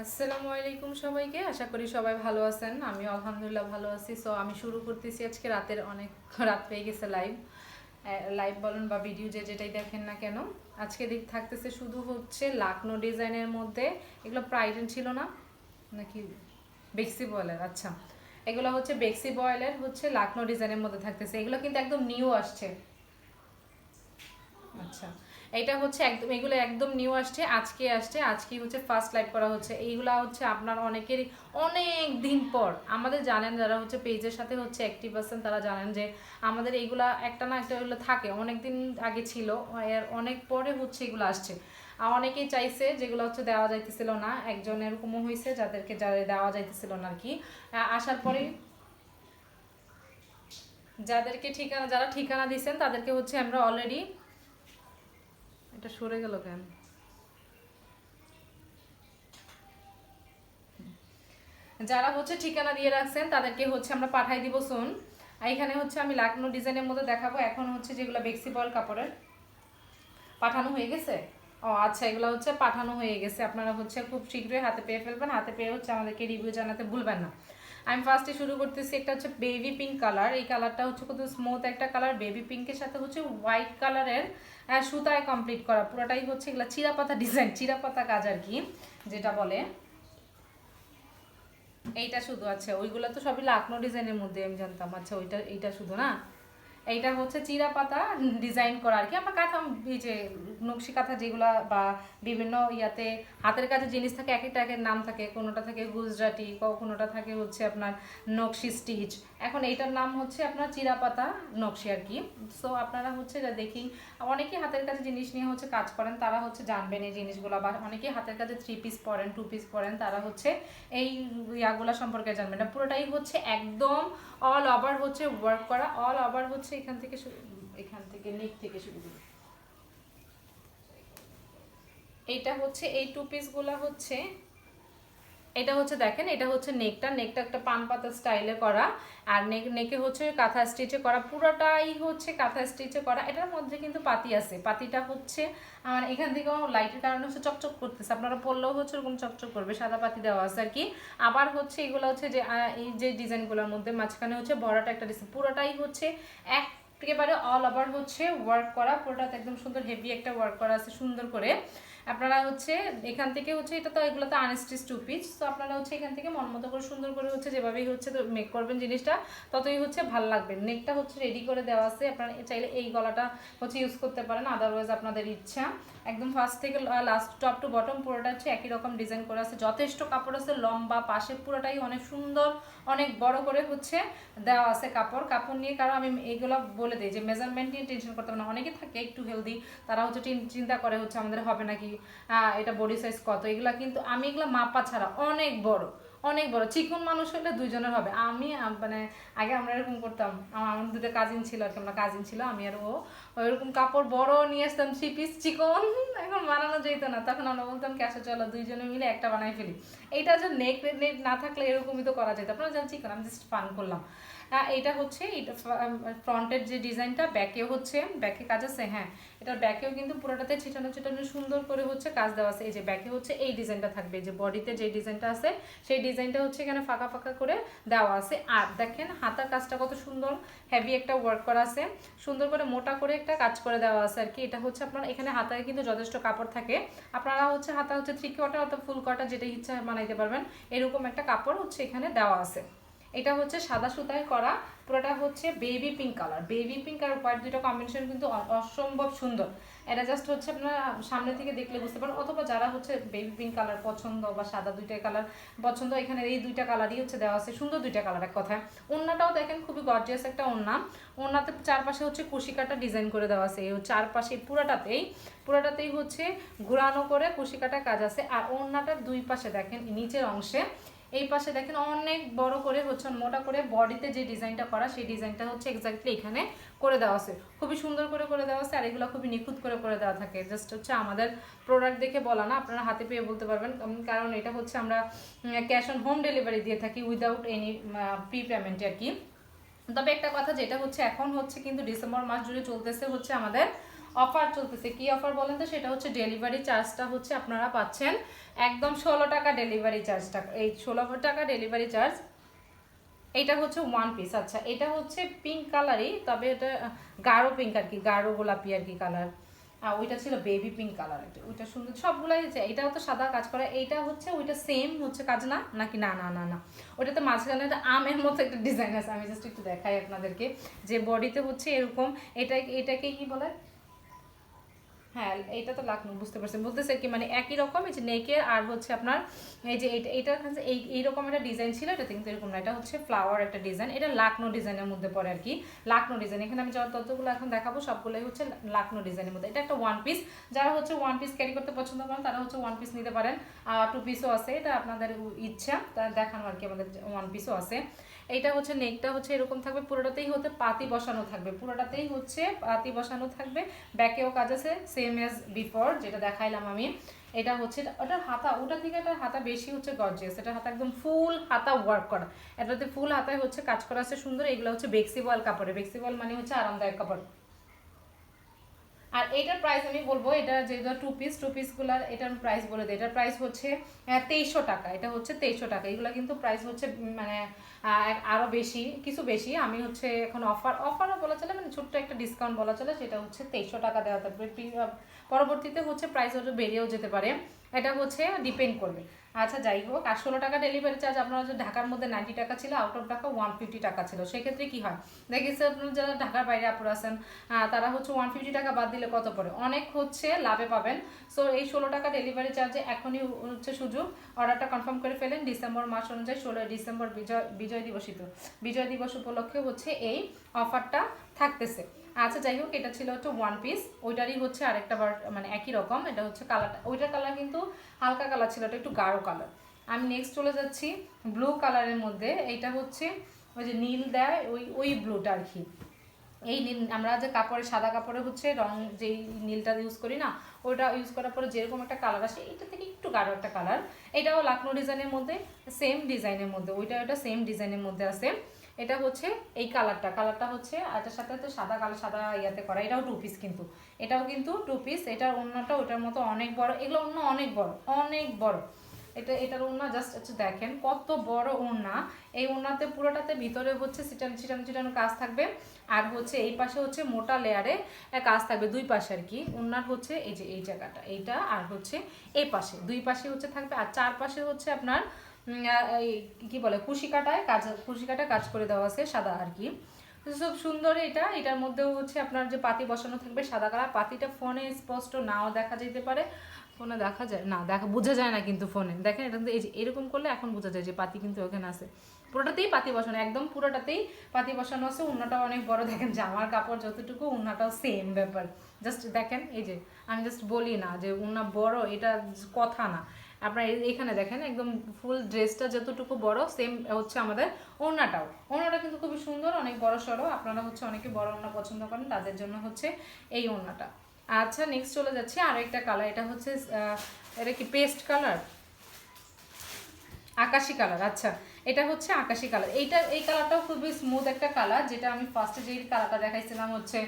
আসসালামু আলাইকুম সবাইকে, আশা করি সবাই ভালো আছেন। আমি আলহামদুলিল্লাহ ভালো আছি। সো আমি শুরু করতেছি আজকে রাতের অনেক রাত পেয়ে গেছে লাইভ বলেন বা ভিডিও যেটাই দেখেন না কেন। আজকে থাকতেছে শুধু হচ্ছে লাকনো ডিজাইনের মধ্যে। এগুলো প্রাইডেন ছিল না নাকি বেক্সি বয়েলের? আচ্ছা, এগুলো হচ্ছে বেক্সি বয়েলের হচ্ছে লাকনো ডিজাইনের মধ্যে থাকতেছে। এগুলো কিন্তু একদম নিউ আসছে। আচ্ছা, এটা হচ্ছে একদম, এগুলো একদম নিউ আসছে, আজকে হচ্ছে ফার্স্ট লাইভ করা হচ্ছে। এইগুলা হচ্ছে আপনার অনেকেরই অনেক দিন পর, আমাদের জানেন যারা হচ্ছে পেজের সাথে হচ্ছে অ্যাক্টিভ আছেন তারা জানেন যে আমাদের এইগুলা একটা না একটা এগুলো থাকে, অনেক দিন আগে ছিল, এর অনেক পরে হচ্ছে এগুলো আসছে। আর অনেকেই চাইছে যেগুলো হচ্ছে দেওয়া যাইতেছিল না, একজন এরকমও হয়েছে যাদেরকে দেওয়া যাইতেছিল না আর কি। আসার পরে যারা ঠিকানা দিচ্ছেন তাদেরকে হচ্ছে আমরা অলরেডি, এটা সরে গেল কেন? যারা হচ্ছে ঠিকানা দিয়ে রাখছেন তাদেরকে হচ্ছে আমরা পাঠাই দিব সুন। আর এখানে হচ্ছে আমি লাকনো ডিজাইনের মধ্যে দেখাবো। এখন হচ্ছে যেগুলো বেক্সি বয়েল কাপড়ের পাঠানো হয়ে গেছে। ও আচ্ছা, এগুলো হচ্ছে পাঠানো হয়ে গেছে, আপনারা হচ্ছে খুব শীঘ্রই হাতে পেয়ে ফেলবেন। হাতে পেয়ে হচ্ছে আমাদেরকে রিভিউ জানাতে ভুলবেন না। আমি ফার্স্টে শুরু করতেছি, একটা হচ্ছে বেবি পিঙ্ক কালার। এই কালারটা হচ্ছে কত স্মুথ একটা কালার, বেবি পিঙ্কের সাথে হচ্ছে হোয়াইট কালারের সুতায় কমপ্লিট করা, পুরোটাই হচ্ছে এগুলো চিরাপাতা ডিজাইন, চিরাপাতা কাজ আর কি যেটা বলে। এইটা শুধু, আচ্ছা ওইগুলো তো সবই লাকনো ডিজাইনের মধ্যে আমি জানতাম। আচ্ছা এইটা শুধু না, এইটা হচ্ছে চিরা পাতা ডিজাইন করা আর কি। আমরা কাঁথা, এই যে নকশি কাঁথা যেগুলা বা বিভিন্ন ইয়াতে হাতের কাছে জিনিস থাকে, এক একটা একের নাম থাকে, কোনোটা থাকে গুজরাটি, কোনোটা থাকে হচ্ছে আপনার নকশি স্টিচ। এখন এইটার নাম হচ্ছে আপনার চিরা পাতা নকশি আর কি। সো আপনারা হচ্ছে যা দেখি, অনেকেই হাতের কাছে জিনিস নিয়ে হচ্ছে কাজ করেন, তারা হচ্ছে জানবেন এই জিনিসগুলো, বা অনেকেই হাতের কাছে 3 পিস পরেন, 2 পিস পরেন, তারা হচ্ছে এই ইয়াগুলা সম্পর্কে জানবেন না। পুরোটাই হচ্ছে একদম অল ওভার হচ্ছে ওয়ার্ক করা, অল ওভার হচ্ছে এখান থেকে নেক থেকে শুরু করি। এইটা হচ্ছে এই 2 পিসগুলো হচ্ছে, এটা হচ্ছে দেখেন, এটা হচ্ছে নেকটা একটা পান পাতা স্টাইলে করা। আর নেকে হচ্ছে কাঁথা স্টিচে করা, পুরোটাই হচ্ছে কাঁথা স্টিচে করা। এটার মধ্যে কিন্তু পাতি আছে, পাতিটা হচ্ছে আমার এখান থেকেও লাইটের কারণে হচ্ছে চকচক করতেছে, আপনারা পরলেও হচ্ছে ওরকম চকচক করবে, সাদা পাতি দেওয়া আছে আর কি। আবার হচ্ছে এগুলো হচ্ছে যে এই যে ডিজাইনগুলোর মধ্যে মাঝখানে হচ্ছে বড়াটা একটা ডিজাইন, পুরোটাই হচ্ছে একেবারে অল ওভার হচ্ছে ওয়ার্ক করা, পুরোটাতে একদম সুন্দর হেভি একটা ওয়ার্ক করা আছে সুন্দর করে। আপনারা হচ্ছে এখান থেকে হচ্ছে, এটা তো এগুলো তো আনস্টিচ 2 পিস, তো আপনারা হচ্ছে এখান থেকে মন মতো করে সুন্দর করে হচ্ছে যেভাবেই হচ্ছে তো মেক করবেন জিনিসটা, ততই হচ্ছে ভাল লাগবে। নেকটা হচ্ছে রেডি করে দেওয়া আছে, আপনারা চাইলে এই গলাটা হচ্ছে ইউজ করতে পারেন, আদারওয়াইজ আপনাদের ইচ্ছা। একদম ফার্স্ট থেকে লাস্ট, টপ টু বটম পুরোটা হচ্ছে একই রকম ডিজাইন করা আছে, যথেষ্ট কাপড় আছে, লম্বা পাশে পুরোটাই অনেক সুন্দর, অনেক বড় করে হচ্ছে দেওয়া আছে কাপড় নিয়ে। কারণ আমি এইগুলো বলে দিই যে মেজারমেন্ট নিয়ে টেনশন করতে হবে না। অনেকে থাকে একটু হেলদি, তারা হচ্ছে চিন্তা করে হচ্ছে আমাদের হবে নাকি, এটা বডি সাইজ কত, এগুলা কিন্তু আমি এগুলা মাপা ছাড়া অনেক বড়, অনেক বড় চিকন মানুষ হলে 2 জনের হবে। আমি মানে আগে আমরা এরকম করতাম, আমার 2টা কাজিন ছিল আর কি, আমরা কাজিন ছিল আমি আর ও, ওইরকম কাপড় বড় নিয়ে আসতাম 3 পিস চিকন, এখন বানানো যেত না, তখন আমরা বলতাম কি আসো চলো 2 জনে মিলে একটা বানাই ফেলি। এইটা যে নেক না থাকলে এরকমই তো করা যেত, আপনারা জান চিকন, আমি জাস্ট ফান করলাম। এইটা হচ্ছে এটা ফ্রন্টের যে ডিজাইনটা, ব্যাকেও হচ্ছে ব্যাকে কাজ আছে, হ্যাঁ এটার ব্যাকেও কিন্তু পুরোটাতে ছিটানো ছিটানো সুন্দর করে হচ্ছে কাজ দেওয়া আছে। এই যে ব্যাকে হচ্ছে এই ডিজাইনটা থাকবে, যে বডিতে যে ডিজাইনটা আছে সেই ডিজাইনটা হচ্ছে এখানে ফাঁকা ফাঁকা করে দেওয়া আছে। আর দেখেন হাতার কাজটা কত সুন্দর, হেভি একটা ওয়ার্ক করা আছে, সুন্দর করে মোটা করে একটা কাজ করে দেওয়া আছে আর কি। এটা হচ্ছে আপনার এখানে হাতায় কিন্তু যথেষ্ট কাপড় থাকে, আপনারা হচ্ছে হাতা হচ্ছে 3/4 অথবা ফুল কটা যেটা ইচ্ছা বানাইতে পারবেন, এরকম একটা কাপড় হচ্ছে এখানে দেওয়া আছে। এটা হচ্ছে সাদা সুতায় করা, পুরোটা হচ্ছে baby pink colour, baby pink আর হোয়াইট দুটো কম্বিনেশন কিন্তু অসম্ভব সুন্দর। এটা জাস্ট হচ্ছে আপনারা সামনে থেকে দেখলে বুঝতে পারেন, অথবা যারা হচ্ছে বেবি পিঙ্ক কালার পছন্দ বা সাদা 2টাই কালার পছন্দ, এখানে এই 2টা কালারই হচ্ছে দেওয়া আছে, সুন্দর 2টা কালার এক কথায়। ওড়নাটাও দেখেন খুবই গর্জিয়াস একটা ওড়নাতে চারপাশে হচ্ছে কুশিকাটা ডিজাইন করে দেওয়া আছে, এই চারপাশে পুরাটাতেই হচ্ছে ঘুরানো করে কুশিকাটা কাজ আছে। আর ওড়নাটার 2 পাশে দেখেন নিচের অংশে, এই পাশে দেখেন অনেক বড় করে হচ্ছে মোটা করে বডিতে যে ডিজাইনটা করা সেই ডিজাইনটা হচ্ছে এক্স্যাক্টলি এখানে করে দেওয়া আছে, খুবই সুন্দর করে দেওয়া আছে। আর এগুলো খুবই নিখুঁত করে দেওয়া থাকে, জাস্ট হচ্ছে আমাদের প্রোডাক্ট দেখে বলা না, আপনারা হাতে পেয়ে বলতে পারবেন, কারণ এটা হচ্ছে আমরা ক্যাশ অন হোম ডেলিভারি দিয়ে থাকি উইদাউট এনি প্রি পেমেন্ট আর কি। তবে একটা কথা যেটা হচ্ছে এখন হচ্ছে কিন্তু ডিসেম্বর মাস জুড়ে চলতেছে হচ্ছে আমাদের অফার চলতেছে। কি অফার বলেন তো? সেটা হচ্ছে ডেলিভারি চার্জটা হচ্ছে আপনারা পাচ্ছেন একদম 16 টাকা ডেলিভারি চার্জটা, এই 16 টাকা ডেলিভারি চার্জ। এটা হচ্ছে ওয়ান পিস। আচ্ছা, এটা হচ্ছে পিঙ্ক কালারই, তবে এটা গাঢ় পিঙ্ক আর কি, গাঢ় গোলাপি আর কি কালার। আর ওইটা ছিল বেবি পিঙ্ক কালার, ওইটা সুন্দর সবগুলাই। এটাও তো সাদা কাজ করা, এইটা হচ্ছে ওইটা সেম হচ্ছে কাজ না নাকি? না না না না, ওইটাতে মাঝখানে একটা আমের মতো একটা ডিজাইন আছে। আমি জাস্ট একটু দেখাই আপনাদেরকে, যে বডিতে হচ্ছে এরকম। এটাকে কি বলে? হ্যাঁ, এটা তো লাকনো, বুঝতে পারছেন বলতেছে কি, মানে একই রকম। এই যে নেকের আর হচ্ছে আপনার এই যে এটার কাছে এইরকম একটা ডিজাইন ছিল, এটা কিন্তু এরকম না, এটা হচ্ছে ফ্লাওয়ার একটা ডিজাইন। এটা লাকনো ডিজাইনের মধ্যে পড়ে আর কি, লাকনো ডিজাইন। এখানে আমি যতগুলো এখন দেখাবো সবগুলোই হচ্ছে লাকনো ডিজাইনের মধ্যে। এটা একটা ওয়ান পিস, যারা হচ্ছে ওয়ান পিস ক্যারি করতে পছন্দ করেন তারা হচ্ছে ওয়ান পিস নিতে পারেন। আর টু পিসও আছে, এটা আপনাদের ইচ্ছা, তা দেখানো আর কি। আমাদের ওয়ান পিসও আছে। এইটা হচ্ছে নেকটা হচ্ছে এরকম থাকবে, পুরোটাতেই হচ্ছে পাতি বসানো থাকবে, পুরোটাতেই হচ্ছে পাতি বসানো থাকবে। ব্যাকেও কাজ আছে সেম এজ বিফোর যেটা দেখাইলাম আমি। এটা হচ্ছে ওটার হাতা, ওটা থেকে এটার হাতা বেশি হচ্ছে গর্জিয়াস। এটা হাতা একদম ফুল হাতা ওয়ার্ক করা, এটাতে ফুল হাতায় হচ্ছে কাজ করা আছে সুন্দর। এগুলো হচ্ছে বেক্সিবল কাপড়ে, বেক্সিবল মানে হচ্ছে আরামদায়ক কাপড়। আর এটার প্রাইস আমি বলবো, এটা যেহেতু টু পিসগুলার এটার প্রাইস বলে দিই। এটার প্রাইস হচ্ছে 2300 টাকা। এটা হচ্ছে 2300 টাকা। এগুলো কিন্তু প্রাইস হচ্ছে মানে আরও বেশি, কিছু বেশি। আমি হচ্ছে এখন অফারও বলা চলে, মানে ছোট্ট একটা ডিসকাউন্ট বলা চলে, সেটা হচ্ছে 2300 টাকা দেওয়া থাকবে। পরবর্তীতে হচ্ছে প্রাইস ওটা বেড়েও যেতে পারে, এটা হচ্ছে ডিপেন্ড করবে। আচ্ছা যাই হোক, আর 16 টাকা ডেলিভারি চার্জ। আপনারা যে ঢাকার মধ্যে 90 টাকা ছিল, আউট অফ ঢাকা 150 টাকা ছিল। সেক্ষেত্রে কি হয় দেখেছি, আপনারা যারা ঢাকার বাইরে আপুরা আছেন তারা হচ্ছে 150 টাকা বাদ দিলে কত পড়ে, অনেক হচ্ছে লাভে পাবেন। সো এই 16 টাকা ডেলিভারি চার্জে এখনই হচ্ছে সুযোগ, অর্ডারটা কনফার্ম করে ফেলেন। ডিসেম্বর মাস অনুযায়ী 16 ডিসেম্বর বিজয় দিবস উপলক্ষে হচ্ছে এই অফারটা থাকতেছে। আচ্ছা যাই হোক, এটা ছিল হচ্ছে ওয়ান পিস, ওইটারই হচ্ছে আরেকটা মানে একই রকম। এটা হচ্ছে কালারটা, ওইটার কালার কিন্তু হালকা কালার ছিল, এটা একটু গাঢ় কালার। আমি নেক্সট চলে যাচ্ছি ব্লু কালারের মধ্যে। এইটা হচ্ছে ওই যে নীল দেয় ওই ব্লুটা আর কি। এই নীল আমরা যে কাপড়ে, সাদা কাপড়ে হচ্ছে রং যেই নীলটা ইউজ করি না, ওটা ইউজ করার পরে যেরকম একটা কালার আসে, এটা থেকে একটু গাঢ় একটা কালার। এটাও লাকনো ডিজাইনের মধ্যে, সেম ডিজাইনের মধ্যে, ওইটা সেম ডিজাইনের মধ্যে আছে। এটা হচ্ছে এই কালারটা হচ্ছে এটার সাথে হচ্ছে সাদা কালার, সাদা ইয়াতে করা। এটাও টু পিস কিন্তু, এটাও কিন্তু টু পিস। এটার ওড়নাটা ওটার মতো অনেক বড়, এগুলো ওড়না অনেক বড়, অনেক বড়। এটার ওড়না জাস্ট হচ্ছে দেখেন কত বড় ওড়না। এই ওড়নাতে পুরোটাতে ভিতরে হচ্ছে ছিটানো কাজ থাকবে, আর হচ্ছে এই পাশে হচ্ছে মোটা লেয়ারে কাজ থাকবে দুই পাশে আর কি। ওড়নার হচ্ছে এই যে এই জায়গাটা, এইটা আর হচ্ছে এই পাশে, দুই পাশে হচ্ছে থাকবে। আর চারপাশে হচ্ছে আপনার কি বলে কুশিকাটায় কাজ করে দেওয়া আছে সাদা আর কি। খুব সুন্দর এটা। এটার মধ্যেও হচ্ছে আপনার যে পাতি বসানো থাকবে সাদা কালার। পাতিটা ফোনে স্পষ্ট নাও দেখা যেতে পারে, ফোনে দেখা যায় না, বোঝা যায় না কিন্তু ফোনে। দেখেন এটা কিন্তু এই যে এরকম করলে এখন বোঝা যায় যে পাতি কিন্তু ওখানে আছে। পুরোটাতেই পাতি বসানো, একদম পুরোটাতেই পাতি বসানো আছে। উন্নাটাও অনেক বড়, দেখেন জামার কাপড় যতটুকু উন্নাটাও সেম ব্যাপার। জাস্ট দেখেন, এই যে আমি জাস্ট বলি না যে উন্না বড়, এটা কথা না। আপনার এখানে দেখেন একদম ফুল ড্রেসটা যতটুকু বড়, সেম হচ্ছে আমাদের ওড়নাটা কিন্তু খুবই সুন্দর, অনেক বড় সড়ো। আপনারা হচ্ছে অনেকে বড় ওড়না পছন্দ করেন, তাদের জন্য হচ্ছে এই ওড়নাটা। আচ্ছা নেক্সট চলে যাচ্ছি আরো একটা কালার। এটা হচ্ছে এটা কি পেস্ট কালার, আকাশি কালার। আচ্ছা এটা হচ্ছে আকাশি কালার। এই কালারটাও খুবই স্মুথ একটা কালার, যেটা আমি ফার্স্টে যেই কালারটা দেখাইছিলাম হচ্ছে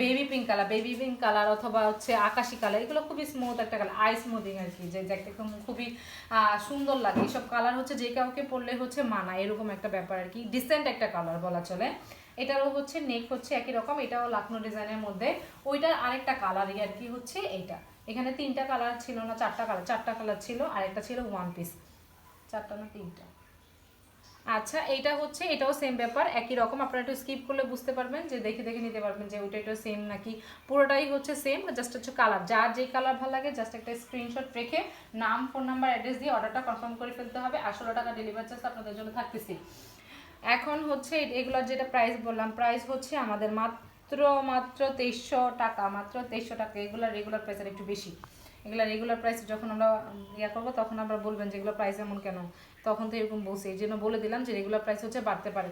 বেবি পিঙ্ক কালার অথবা হচ্ছে আকাশি কালার। এগুলো খুবই স্মুথ একটা কালার, আই স্মুথিং আর কি, যে একদম খুবই সুন্দর লাগে। এইসব কালার হচ্ছে যে কাউকে পরলে হচ্ছে মানায়, এরকম একটা ব্যাপার আর কি। ডিসেন্ট একটা কালার বলা চলে। এটারও হচ্ছে নেক হচ্ছে একই রকম, এটাও লাকনো ডিজাইনের মধ্যে। ওইটার আরেকটা কালারই আর কি হচ্ছে এইটা। এখানে 3টা কালার ছিল না, 4টা কালার ছিল, আর একটা ছিল ওয়ান পিস। 4টা না 3টা। আচ্ছা এইটা হচ্ছে, এটাও সেম ব্যাপার, একই রকম। আপনারা একটু স্কিপ করলে বুঝতে পারবেন, যে দেখে নিতে পারবেন যে ওইটা সেম নাকি পুরোটাই হচ্ছে সেম। জাস্ট হচ্ছে কালার, যার যেই কালার ভালো লাগে জাস্ট একটা স্ক্রিনশট রেখে নাম, ফোন নাম্বার, অ্যাড্রেস দিয়ে অর্ডারটা কনফার্ম করে ফেলতে হবে। 16 টাকা ডেলিভারি চার্জ আপনাদের জন্য থাকতেছি। এখন হচ্ছে এগুলোর যেটা প্রাইস বললাম, প্রাইস হচ্ছে আমাদের মাত্র 2300 টাকা, মাত্র 2300 টাকা। এগুলোর রেগুলার প্রাইসের একটু বেশি। এগুলো রেগুলার প্রাইস যখন আমরা করবো তখন আমরা বলবেন যে এগুলো প্রাইস এমন কেন, তখন তো এরকম বলছি, এই জন্য বলে দিলাম যে রেগুলার প্রাইস হচ্ছে বাড়তে পারে।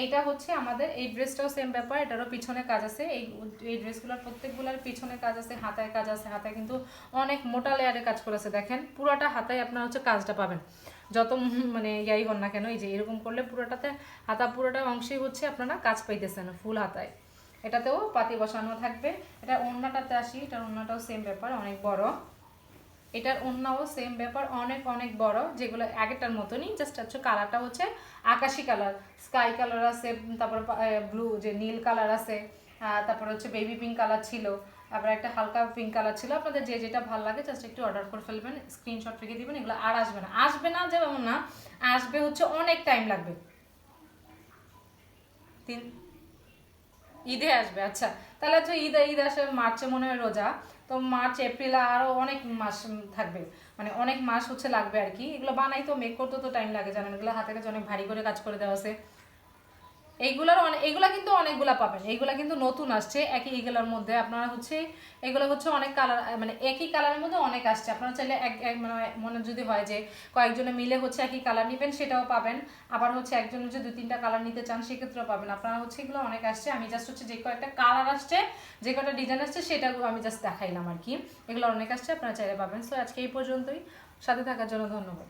এইটা হচ্ছে আমাদের এই ড্রেসটাও সেম ব্যাপার, এটারও পিছনে কাজ আছে। এই ড্রেসগুলোর প্রত্যেকগুলোর পিছনে কাজ আছে, হাতায় কাজ আছে। হাতায় কিন্তু অনেক মোটা লেয়ারে কাজ করেছে, দেখেন পুরোটা হাতায় আপনার হচ্ছে কাজটা পাবেন। যত মানে ইয়াই হন না কেন, এই যে এরকম করলে পুরোটাতে হাতা পুরোটা অংশেই হচ্ছে আপনারা কাজ পাইতেছেন ফুল হাতায়। এটাতেও পাতি বসানো থাকবে। এটা ওড়নাটাতে আসি, এটার ওড়নাটাও সেম ব্যাপার, অনেক বড়। এটার ওড়নাও সেম ব্যাপার, অনেক অনেক বড়, যেগুলো আগেরটার মতনই, জাস্ট হচ্ছে কালারটা হচ্ছে আকাশি কালার, স্কাই কালার আছে, তারপর ব্লু যে নীল কালার আছে, তারপর হচ্ছে বেবি পিঙ্ক কালার ছিল, আবার একটা হালকা পিঙ্ক কালার ছিল। আপনাদের যে যেটা ভালো লাগে জাস্ট একটু অর্ডার করে ফেলবেন, স্ক্রিনশট রেখে দিবেন। এগুলো আর আসবে না, আসবে না যে এমন না, আসবে হচ্ছে অনেক টাইম লাগবে। ঈদে আসবে, আচ্ছা। তাহলে হচ্ছে ঈদ আসে মার্চে মনে হয় রোজা, তো মার্চ এপ্রিল আরও অনেক মাস থাকবে, মানে অনেক মাস হচ্ছে লাগবে আর কি। এগুলো বানাই তো মেক করতে তো টাইম লাগে, জানেন এগুলো হাতের কাছে অনেক ভারী করে কাজ করে দেওয়া আছে। এইগুলা কিন্তু অনেকগুলা পাবেন, এইগুলা কিন্তু নতুন আসছে একই এগুলোর মধ্যে। আপনারা হচ্ছে এগুলো হচ্ছে অনেক কালার, মানে একই কালারের মধ্যে অনেক আসছে। আপনারা চাইলে মানে মনে যদি হয় যে কয়েকজনে মিলে হচ্ছে একই কালার নেবেন, সেটাও পাবেন। আবার হচ্ছে একজনের যে 2-3টা কালার নিতে চান, সেক্ষেত্রেও পাবেন। আপনারা হচ্ছে এগুলো অনেক আসছে, আমি জাস্ট হচ্ছে যে কয়েকটা কালার আসছে, যে কয়েকটা ডিজাইন আসছে, সেটা আমি জাস্ট দেখাইলাম আর কি। এগুলো অনেক আসছে, আপনারা চাইলে পাবেন। সো আজকে এই পর্যন্তই, সাথে থাকার জন্য ধন্যবাদ।